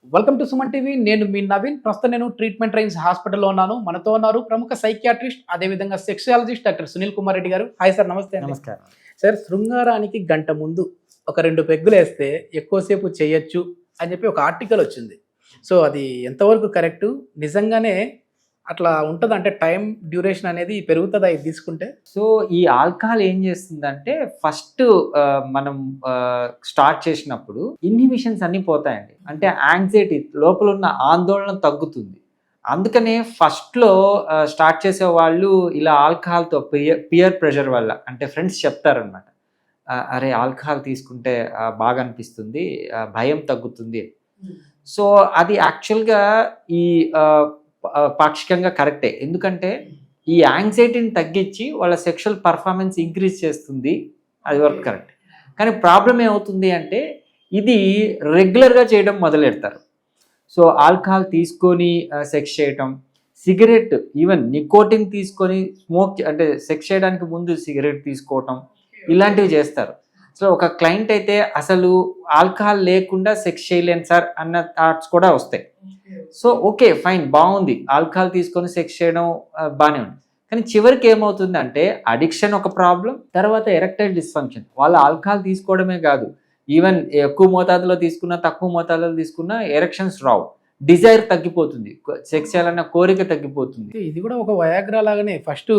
Welcome to Suman TV. నేను మీ నవీన్. ప్రస్తుతం నేను ట్రీట్మెంట్ రైన్స్ హాస్పిటల్లో ఉన్నాను. మనతో ఉన్నారు ప్రముఖ సైకియాట్రిస్ట్, అదేవిధంగా సెక్సాలజిస్ట్ డాక్టర్ సునీల్ కుమార్ రెడ్డి గారు. హాయ్ సార్, నమస్తే అండి. నమస్కారం. సార్, శృంగారానికి గంట ముందు ఒక 2 పెగ్గులు వేస్తే ఎక్కువసేపు చేయొచ్చు అని చెప్పి ఒక ఆర్టికల్ వచ్చింది. సో అది ఎంతవరకు కరెక్టు? నిజంగానే అట్లా ఉంటుంది అంటే టైం డ్యూరేషన్ అనేది పెరుగుతుందా ఇది తీసుకుంటే? సో ఈ ఆల్కహాల్ ఏం చేస్తుందంటే ఫస్ట్ మనం స్టార్ట్ చేసినప్పుడు ఇన్హిబిషన్స్ అన్ని పోతాయండి. అంటే యాంగ్జైటీ, లోపల ఉన్న ఆందోళన తగ్గుతుంది. అందుకనే ఫస్ట్లో స్టార్ట్ చేసే వాళ్ళు ఇలా ఆల్కహాల్తో పియర్ ప్రెషర్ వల్ల, అంటే ఫ్రెండ్స్ చెప్తారనమాట, అరే ఆల్కహాల్ తీసుకుంటే బాగా అనిపిస్తుంది, భయం తగ్గుతుంది. సో అది యాక్చువల్గా ఈ పాక్షికంగా కరెక్టే. ఎందుకంటే ఈ యాంగ్జైటీని తగ్గించి వాళ్ళ సెక్షువల్ పర్ఫార్మెన్స్ ఇంక్రీజ్ చేస్తుంది. అది వరకు కరెక్ట్. కానీ ప్రాబ్లం ఏమవుతుంది అంటే ఇది రెగ్యులర్గా చేయడం మొదలెడతారు. సో ఆల్కహాల్ తీసుకొని సెక్స్ చేయటం, సిగరెట్, ఈవెన్ నికోటిన్ తీసుకొని స్మోక్, అంటే సెక్స్ చేయడానికి ముందు సిగరెట్ తీసుకోవటం, ఇలాంటివి చేస్తారు. సో ఒక క్లయింట్ అయితే అసలు ఆల్కహాల్ లేకుండా సెక్స్ చేయలేను సార్ అన్న థాట్స్ కూడా వస్తాయి. సో ఓకే ఫైన్, బాగుంది, ఆల్కహాల్ తీసుకొని సెక్స్ చేయడం బాగానే ఉంది. కానీ చివరికి ఏమవుతుంది అంటే అడిక్షన్ ఒక ప్రాబ్లం, తర్వాత ఎరెక్టైల్ డిస్ఫంక్షన్. వాళ్ళు ఆల్కహాల్ తీసుకోవడమే కాదు, ఈవెన్ ఎక్కువ మోతాదులో తీసుకున్నా తక్కువ మోతాదులో తీసుకున్నా ఎరెక్షన్స్ రావు, డిజైర్ తగ్గిపోతుంది, సెక్స్ చేయాలన్న కోరిక తగ్గిపోతుంది. ఇది కూడా ఒక వయాగ్రా లాగానే. ఫస్ట్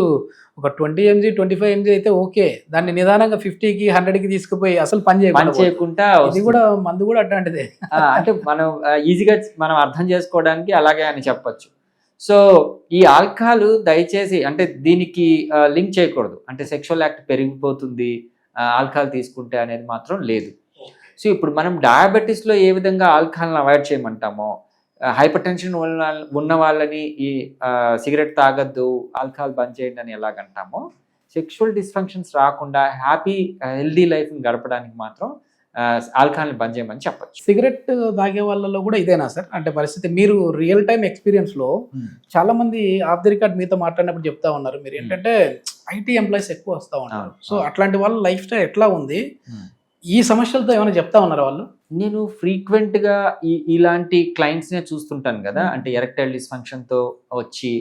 ఒక 20 mg 25 mg అయితే ఓకే, దాన్ని నిదానంగా 50కి 100కి తీసుకుపోయి అసలు పని చేయకుండా ఇది కూడా మందు కూడా అట్లాంటిదే. అంటే మనం ఈజీగా మనం అర్థం చేసుకోవడానికి అలాగే అని చెప్పొచ్చు. సో ఈ ఆల్కహాల్ దయచేసి అంటే దీనికి లింక్ చేయకూడదు, అంటే సెక్షువల్ యాక్ట్ పెరిగిపోతుంది ఆల్కహాల్ తీసుకుంటే అనేది మాత్రం లేదు. సో ఇప్పుడు మనం డయాబెటీస్లో ఏ విధంగా ఆల్కహాల్ని అవాయిడ్ చేయమంటామో, హైపర్ టెన్షన్ ఉన్న వాళ్ళని ఈ సిగరెట్ తాగద్దు, ఆల్కహాల్ బంద్ చేయండి అని ఎలాగంటామో, సెక్షువల్ డిస్ఫంక్షన్స్ రాకుండా హ్యాపీ హెల్దీ లైఫ్ని గడపడానికి మాత్రం ఆల్కహాల్ని బంద్ చేయమని చెప్పచ్చు. సిగరెట్ తాగే వాళ్ళలో కూడా ఇదేనా సార్ అంటే పరిస్థితి? మీరు రియల్ టైం ఎక్స్పీరియన్స్లో చాలా మంది ఆఫ్ ది రికార్డ్ మీతో మాట్లాడినప్పుడు చెప్తా ఉన్నారు, మీరు ఏంటంటే ఐటీ ఎంప్లాయీస్ ఎక్కువ వస్తూ ఉన్నారు. సో అట్లాంటి వాళ్ళ లైఫ్ స్టైల్ ఎట్లా ఉంది? ఈ సమస్యలతో ఏమైనా చెప్తా ఉన్నారు వాళ్ళు? నేను ఫ్రీక్వెంట్గా ఇలాంటి క్లయింట్స్నే చూస్తుంటాను కదా, అంటే ఎరెక్టైల్ డిస్ఫంక్షన్తో వచ్చి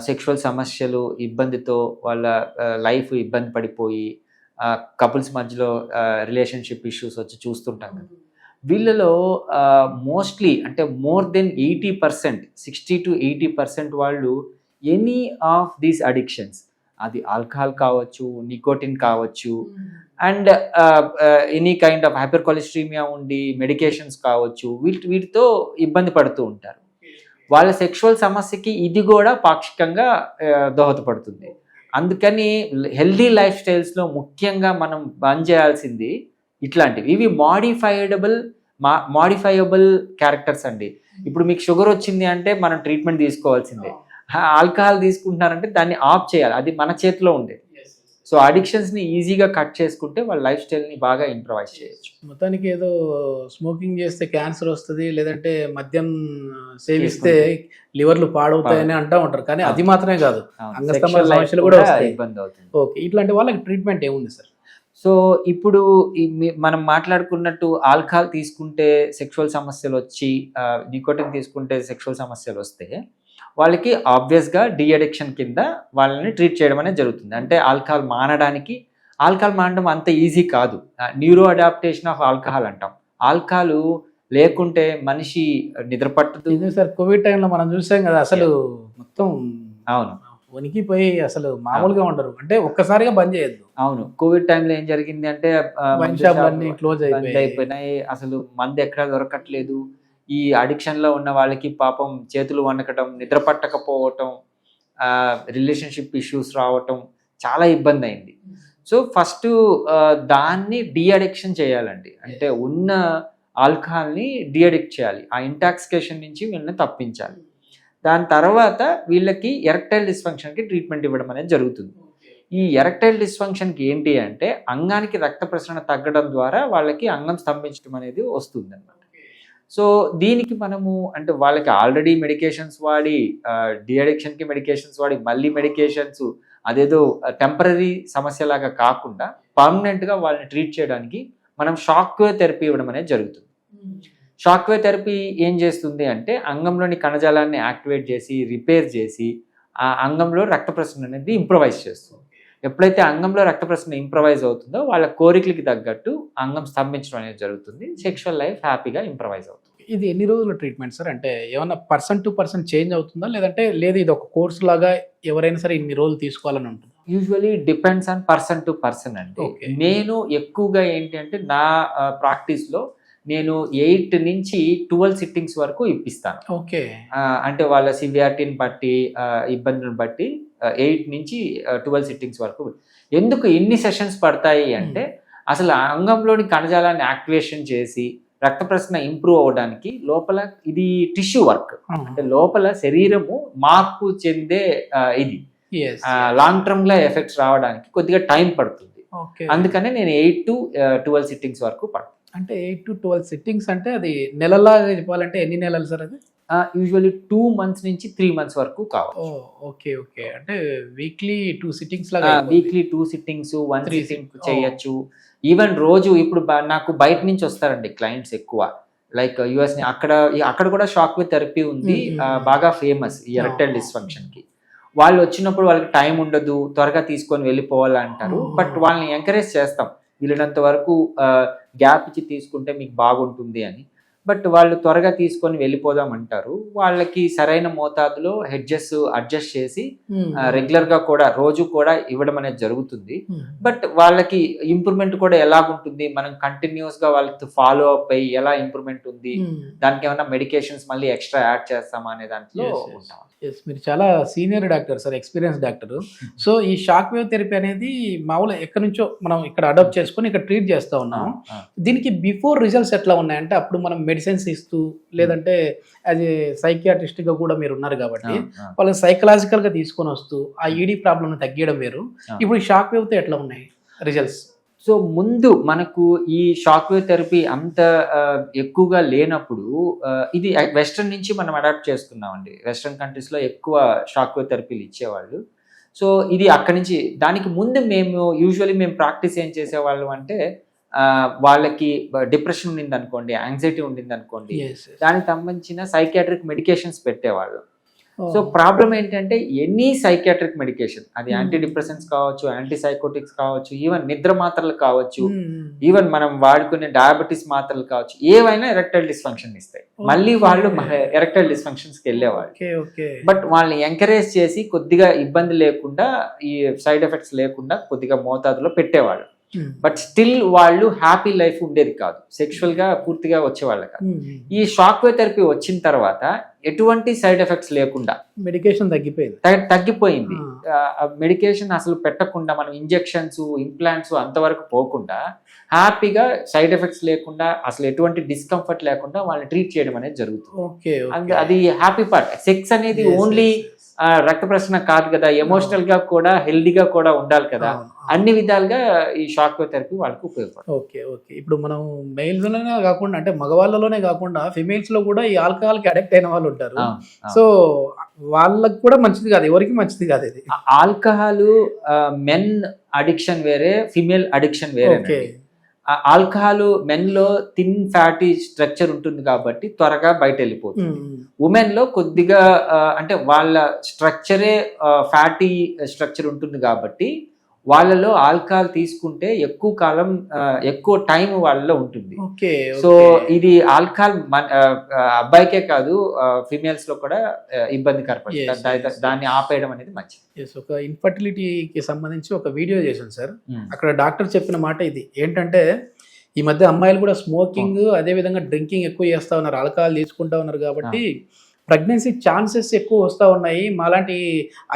సెక్షువల్ సమస్యలు, ఇబ్బందితో వాళ్ళ లైఫ్ ఇబ్బంది పడిపోయి కపుల్స్ మధ్యలో రిలేషన్షిప్ ఇష్యూస్ వచ్చి చూస్తుంటాను కదా. వీళ్ళలో మోస్ట్లీ అంటే మోర్ దెన్ 80%, 60 to 80% వాళ్ళు ఎనీ ఆఫ్ దీస్ అడిక్షన్స్, అది ఆల్కహాల్ కావచ్చు, నికోటిన్ కావచ్చు, and any kind of hypercholesterolaemia ఉండి మెడికేషన్స్ కావచ్చు, వీటితో ఇబ్బంది పడుతూ ఉంటారు. వాళ్ళ సెక్షువల్ సమస్యకి ఇది కూడా పాక్షికంగా దోహదపడుతుంది. అందుకని హెల్దీ లైఫ్ స్టైల్స్లో ముఖ్యంగా మనం బంద్ చేయాల్సింది ఇట్లాంటివి. ఇవి మాడిఫైయబుల్ క్యారెక్టర్స్ అండి. ఇప్పుడు మీకు షుగర్ వచ్చింది అంటే మనం ట్రీట్మెంట్ తీసుకోవాల్సిందే. ఆల్కహాల్ తీసుకుంటున్నారంటే దాన్ని ఆఫ్ చేయాలి, అది మన చేతిలో ఉండేది. సో అడిక్షన్స్ని ఈజీగా కట్ చేసుకుంటే వాళ్ళ లైఫ్ స్టైల్ని బాగా ఇంప్రూవైజ్ చేయొచ్చు. మొత్తానికి ఏదో స్మోకింగ్ చేస్తే క్యాన్సర్ వస్తుంది, లేదంటే మద్యం సేవిస్తే లివర్లు పాడవుతాయని అంటూ ఉంటారు. కానీ అది మాత్రమే కాదు, అంగస్తంభన సమస్యలు కూడా ఇబ్బంది అవుతుంది. ఓకే, ఇట్లాంటి వాళ్ళకి ట్రీట్మెంట్ ఏముంది సార్? సో ఇప్పుడు మనం మాట్లాడుకున్నట్టు ఆల్కహాల్ తీసుకుంటే సెక్షువల్ సమస్యలు వచ్చి, నికోటిన్ తీసుకుంటే సెక్షువల్ సమస్యలు వస్తే వాళ్ళకి ఆబ్వియస్గా డీ అడిక్షన్ కింద వాళ్ళని ట్రీట్ చేయడం అనేది జరుగుతుంది. అంటే ఆల్కహాల్ మానడం అంత ఈజీ కాదు. న్యూరో అడాప్టేషన్ ఆఫ్ ఆల్కహాల్ అంటాం. ఆల్కహాల్ లేకుంటే మనిషి నిద్ర పట్టదు. సార్ కోవిడ్ టైంలో మనం చూసాం కదా, అసలు మొత్తం అవును వణికిపోయి అసలు మామూలుగా ఉండరు, అంటే ఒక్కసారిగా బంద్ చేయొద్దు. అవును, కోవిడ్ టైంలో ఏం జరిగింది అంటే క్లోజ్ అయిపోయినాయి, అసలు మందు ఎక్కడ దొరకట్లేదు. ఈ అడిక్షన్లో ఉన్న వాళ్ళకి పాపం చేతులు వణకటం, నిద్ర పట్టకపోవటం, రిలేషన్షిప్ ఇష్యూస్ రావటం చాలా ఇబ్బంది అయింది. సో ఫస్ట్ దాన్ని డీ అడిక్షన్ చేయాలండి. అంటే ఉన్న ఆల్కహాల్ని డీ అడిక్ట్ చేయాలి, ఆ ఇంటాక్సికేషన్ నుంచి వీళ్ళని తప్పించాలి. దాని తర్వాత వీళ్ళకి ఎరెక్టైల్ డిస్ఫంక్షన్కి ట్రీట్మెంట్ ఇవ్వడం అనేది జరుగుతుంది. ఈ ఎరెక్టైల్ డిస్ఫంక్షన్కి ఏంటి అంటే అంగానికి రక్త ప్రసరణ తగ్గడం ద్వారా వాళ్ళకి అంగం స్తంభించడం అనేది వస్తుంది అన్నమాట. సో దీనికి మనము అంటే వాళ్ళకి ఆల్రెడీ మెడికేషన్స్ వాడి, డీ అడిక్షన్కి మెడికేషన్స్ వాడి మళ్ళీ మెడికేషన్స్ అదేదో టెంపరీ సమస్యలాగా కాకుండా పర్మనెంట్గా వాళ్ళని ట్రీట్ చేయడానికి మనం షాక్ వేవ్ థెరపీ ఇవ్వడం అనేది జరుగుతుంది. షాక్ వేవ్ థెరపీ ఏం చేస్తుంది అంటే అంగంలోని కణజాలాన్ని యాక్టివేట్ చేసి రిపేర్ చేసి ఆ అంగంలో రక్త ప్రసరణ అనేది ఇంప్రొవైజ్ చేస్తుంది. ఎప్పుడైతే అంగంలో రక్త ప్రసరణ ఇంప్రొవైజ్ అవుతుందో వాళ్ళ కోరికలకి తగ్గట్టు అంగం స్తంభించడం అనేది జరుగుతుంది. సెక్షువల్ లైఫ్ హ్యాపీగా ఇంప్రొవైజ్ అవుతుంది. ఇది ఎన్ని రోజుల ట్రీట్మెంట్ సార్? అంటే ఏమన్నా పర్సన్ టు పర్సన్ చేంజ్ అవుతుందా, లేదంటే లేదు ఇది ఒక కోర్స్ లాగా ఎవరైనా సరే ఇన్ని రోజులు తీసుకోవాలని ఉంటుంది? Usually depends on person to person అండి. Okay. నేను ఎక్కువగా ఏంటి అంటే నా ప్రాక్టీస్లో నేను 8 నుంచి 12 సిట్టింగ్స్ వరకు ఇప్పిస్తాను. ఓకే. అంటే వాళ్ళ సివియారిటీని బట్టి ఇబ్బందులను బట్టి 8 నుంచి 12 సిట్టింగ్స్ వరకు. ఎందుకు ఇన్ని సెషన్స్ పడతాయి అంటే అసలు అంగంలోని కణజాలాన్ని యాక్టివేషన్ చేసి రక్త ప్రసరణ ఇంప్రూవ్ అవడానికి లోపల ఇది టిష్యూ వర్క్, అంటే లోపల శరీరము మార్పు చెందే ఇది లాంగ్ టర్మ్ గా ఎఫెక్ట్స్ రావడానికి కొద్దిగా టైం పడుతుంది. అందుకనే నేను 8 to 12 సిట్టింగ్స్ వరకు పడుతుంది. అంటే 8 to 12 సిట్టింగ్స్ అంటే అది నెలలాగా చెప్పాలంటే ఎన్ని నెలలు సార్ అది? యూజువల్లీ 2 months నుంచి 3 months వరకు కావాలి. Okay okay. అంటే వీక్లీ 2 సిట్టింగ్స్ లాగా? వీక్లీ 2 సిట్టింగ్స్, 1 సిట్టింగ్ చేయొచ్చు. ఈవెన్ రోజు ఇప్పుడు నాకు బయట నుంచి వస్తారండి క్లయింట్స్ ఎక్కువ, లైక్ యుఎస్ ని. అక్కడ కూడా షాక్ వేవ్ థెరపీ ఉంది, బాగా ఫేమస్ ఈ ఎరెక్టైల్ డిస్ఫంక్షన్ కి. వాళ్ళు వచ్చినప్పుడు వాళ్ళకి టైం ఉండదు, త్వరగా తీసుకొని వెళ్ళిపోవాలంటారు. బట్ వాళ్ళని ఎంకరేజ్ చేస్తాం వీళ్ళనంత వరకు గ్యాప్ ఇచ్చి తీసుకుంటే మీకు బాగుంటుంది అని. బట్ వాళ్ళు త్వరగా తీసుకొని వెళ్ళిపోదాం అంటారు. వాళ్ళకి సరైన మోతాదులో హెడ్జెస్ అడ్జస్ట్ చేసి రెగ్యులర్ గా కూడా రోజు కూడా ఇవ్వడం అనేది జరుగుతుంది. బట్ వాళ్ళకి ఇంప్రూవ్మెంట్ కూడా ఎలాగుంటుంది, మనం కంటిన్యూస్ గా వాళ్ళకి ఫాలో అప్ అయ్యి ఎలా ఇంప్రూవ్మెంట్ ఉంది, దానికి ఏమైనా మెడికేషన్స్ మళ్ళీ ఎక్స్ట్రా యాడ్ చేస్తామా అనే దాంట్లో ఉంటాం. మీరు చాలా senior doctor sir, experience doctor. So ఈ షాక్ వేవ్ థెరపీ అనేది మామూలుగా ఎక్కడి నుంచో మనం ఇక్కడ అడాప్ట్ చేసుకొని ఇక్కడ ట్రీట్ చేస్తూ ఉన్నాం. దీనికి బిఫోర్ రిజల్ట్స్ ఎట్లా ఉన్నాయంటే అప్పుడు మనం మెడిసిన్స్ ఇస్తూ, లేదంటే యాజ్ ఏ సైకియాట్రిస్ట్ గా కూడా మీరు ఉన్నారు కాబట్టి వాళ్ళని సైకలాజికల్ గా తీసుకొని వస్తూ ఆ ఈడీ ప్రాబ్లమ్ తగ్గియడం వేరు. ఇప్పుడు షాక్ వేవ్ తో ఎట్లా ఉన్నాయి రిజల్ట్స్? సో ముందు మనకు ఈ షాక్ వేవ్ థెరపీ అంత ఎక్కువగా లేనప్పుడు ఇది వెస్ట్రన్ నుంచి మనం అడాప్ట్ చేసుకున్నామండి. వెస్ట్రన్ కంట్రీస్లో ఎక్కువ షాక్ వేవ్ థెరపీలు ఇచ్చేవాళ్ళు. సో ఇది అక్కడి నుంచి, దానికి ముందు యూజువల్లీ మేము ప్రాక్టీస్ ఏం చేసేవాళ్ళం అంటే వాళ్ళకి డిప్రెషన్ ఉండింది అనుకోండి, యాంగ్జైటీ ఉండింది అనుకోండి, దానికి సంబంధించిన సైకియాట్రిక్ మెడికేషన్స్ పెట్టేవాళ్ళు. సో ప్రాబ్లం ఏంటంటే ఎనీ సైకియాట్రిక్ మెడికేషన్, అది యాంటీ డిప్రెసెంట్స్ కావచ్చు, యాంటీ సైకోటిక్స్ కావచ్చు, ఈవెన్ నిద్ర మాత్రలు కావచ్చు, ఈవెన్ మనం వాడుకునే డయాబెటీస్ మాత్రలు కావచ్చు, ఏవైనా ఎరెక్టైల్ డిస్ఫంక్షన్ ఇస్తాయి. మళ్ళీ వాళ్ళు ఎరెక్టైల్ డిస్ఫంక్షన్స్కి వెళ్ళేవాళ్ళు. బట్ వాళ్ళని ఎంకరేజ్ చేసి కొద్దిగా ఇబ్బంది లేకుండా, ఈ సైడ్ ఎఫెక్ట్స్ లేకుండా కొద్దిగా మోతాదులో పెట్టేవాళ్ళు. బట్ స్టిల్ వాళ్ళు హ్యాపీ లైఫ్ ఉండేది కాదు, సెక్షువల్ గా పూర్తిగా వచ్చేవాళ్ళు కాదు. ఈ షాక్ వేవ్ థెరపీ వచ్చిన తర్వాత ఎటువంటి సైడ్ ఎఫెక్ట్స్ లేకుండా మెడికేషన్ తగ్గిపోయింది. మెడికేషన్ అసలు పెట్టకుండా మనం ఇంజెక్షన్స్, ఇంప్లాంట్స్ అంతవరకు పోకుండా హ్యాపీగా సైడ్ ఎఫెక్ట్స్ లేకుండా, అసలు ఎటువంటి డిస్కంఫర్ట్ లేకుండా వాళ్ళని ట్రీట్ చేయడం అనేది జరుగుతుంది. అది హ్యాపీ పార్ట్. సెక్స్ అనేది ఓన్లీ రక్త ప్రసరణ కాదు కదా, ఎమోషనల్ గా కూడా హెల్దీగా కూడా ఉండాలి కదా. అన్ని విధాలుగా ఈ షాక్ వేవ్ థెరపీ వాళ్ళకి ఉపయోగపడుతుంది. Okay okay. ఇప్పుడు మనం మెయిల్స్ లోనే కాకుండా, అంటే మగవాళ్ళలోనే కాకుండా ఫిమేల్స్ లో కూడా ఈ ఆల్కహాల్ కి అడిక్ట్ అయిన వాళ్ళు ఉంటారు. సో వాళ్ళకి కూడా మంచిది కాదు, ఎవరికి మంచిది కాదు ఇది. ఆల్కహాల్ మెన్ అడిక్షన్ వేరే, ఫిమేల్ అడిక్షన్ వేరే. ఆల్కహాల్ మెన్ లో థిన్ ఫ్యాటీ స్ట్రక్చర్ ఉంటుంది కాబట్టి త్వరగా బయట వెళ్ళిపోతుంది. ఉమెన్ లో కొద్దిగా అంటే వాళ్ళ స్ట్రక్చరే ఫ్యాటీ స్ట్రక్చర్ ఉంటుంది కాబట్టి వాళ్ళలో ఆల్కహాల్ తీసుకుంటే ఎక్కువ కాలం, ఎక్కువ టైం వాళ్ళలో ఉంటుంది. సో ఇది ఆల్కహాల్ అబ్బాయికే కాదు, ఫిమేల్స్ లో కూడా ఇబ్బందికర పరిస్థితి. దాన్ని ఆపేయడం అనేది మంచిది. ఒక ఇన్ఫర్టిలిటీకి సంబంధించి ఒక వీడియో చేశాను సార్. అక్కడ డాక్టర్ చెప్పిన మాట ఇది ఏంటంటే, ఈ మధ్య అమ్మాయిలు కూడా స్మోకింగ్, అదే విధంగా డ్రింకింగ్ ఎక్కువ చేస్తా ఉన్నారు, ఆల్కహాల్ తీసుకుంటా ఉన్నారు కాబట్టి ప్రెగ్నెన్సీ ఛాన్సెస్ ఎక్కువ వస్తూ ఉన్నాయి, మాలాంటి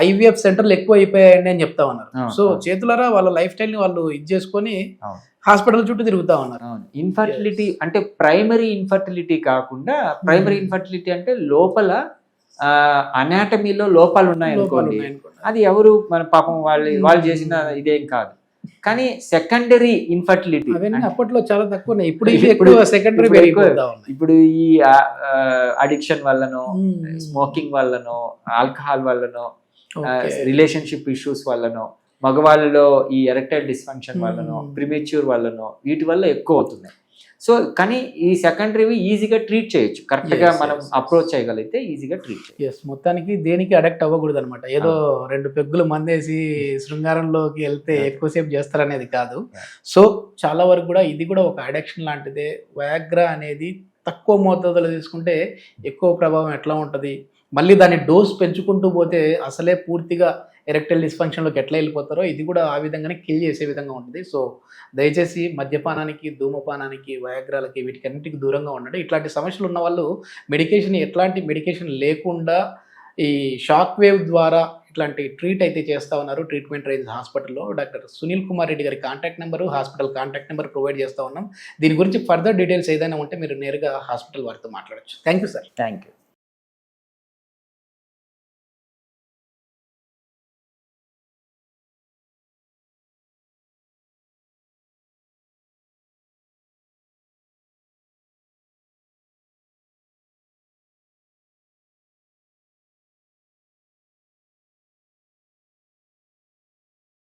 ఐవీఎఫ్ సెంటర్లు ఎక్కువ అయిపోయాయండి అని చెప్తా ఉన్నారు. సో చేతులారా వాళ్ళ లైఫ్ స్టైల్ ని వాళ్ళు ఇది చేసుకొని హాస్పిటల్ చుట్టూ తిరుగుతా ఉన్నారు. ఇన్ఫర్టిలిటీ అంటే ప్రైమరీ ఇన్ఫర్టిలిటీ కాకుండా, ప్రైమరీ ఇన్ఫర్టిలిటీ అంటే లోపల అనాటమీలో లోపాలు ఉన్నాయి అనుకోండి, అది ఎవరు మన పాపం వాళ్ళు చేసిన ఇదేం కాదు. కానీ సెకండరీ ఇన్ఫర్టిలిటీ అప్పట్లో చాలా తక్కువ, ఇప్పుడు సెకండరీ. ఇప్పుడు ఈ అడిక్షన్ వల్లనో, స్మోకింగ్ వల్లనో, ఆల్కహాల్ వల్లనో, రిలేషన్షిప్ ఇష్యూస్ వల్లనో, మగవాళ్ళలో ఈ ఎరెక్టైల్ డిస్ఫంక్షన్ వల్లనో, ప్రిమేచ్యూర్ వల్లనో, వీటి వల్ల ఎక్కువ అవుతుంది. సో కానీ ఈ సెకండరీ ఈజీగా ట్రీట్ చేయొచ్చు, కరెక్ట్ గా Yes, మనం yes, yes. అప్రోచ్ చేయగలిగితే ఈజీగా ట్రీట్ చేయొచ్చు. ఎస్, మొత్తానికి దేనికి అడక్ట్ అవ్వకూడదు అనమాట. ఏదో 2 పెగ్గులు మందేసి శృంగారంలోకి వెళ్తే ఎక్కువసేపు చేస్తారనేది కాదు. Yeah. సో చాలా వరకు కూడా ఇది కూడా ఒక అడిక్షన్ లాంటిదే. వయాగ్రా అనేది తక్కువ మోతాదులో తీసుకుంటే ఎక్కువ ప్రభావం ఎట్లా ఉంటుంది, మళ్ళీ దాని డోస్ పెంచుకుంటూ పోతే అసలే పూర్తిగా ఎరెక్టైల్ డిస్ఫంక్షన్లోకి ఎట్లా వెళ్ళిపోతారో ఇది కూడా ఆ విధంగానే కిల్ చేసే విధంగా ఉంటుంది. సో దయచేసి మద్యపానానికి, ధూమపానానికి, వయాగ్రాలకి వీటికన్నిటికి దూరంగా ఉండండి. ఇట్లాంటి సమస్యలు ఉన్న వాళ్ళు ఎట్లాంటి మెడికేషన్ లేకుండా ఈ షాక్ వేవ్ ద్వారా ఇట్లాంటి ట్రీట్ అయితే చేస్తూ ఉన్నారు. ట్రీట్మెంట్ రేంజ్ హాస్పిటల్లో డాక్టర్ సునీల్ కుమార్ రెడ్డి గారి contact number, hospital contact number provide చేస్తూ ఉన్నాం. దీని గురించి ఫర్దర్ డీటెయిల్స్ ఏదైనా ఉంటే మీరు నేరుగా హాస్పిటల్ వారితో మాట్లాడచ్చు. Thank you sir. Thank you.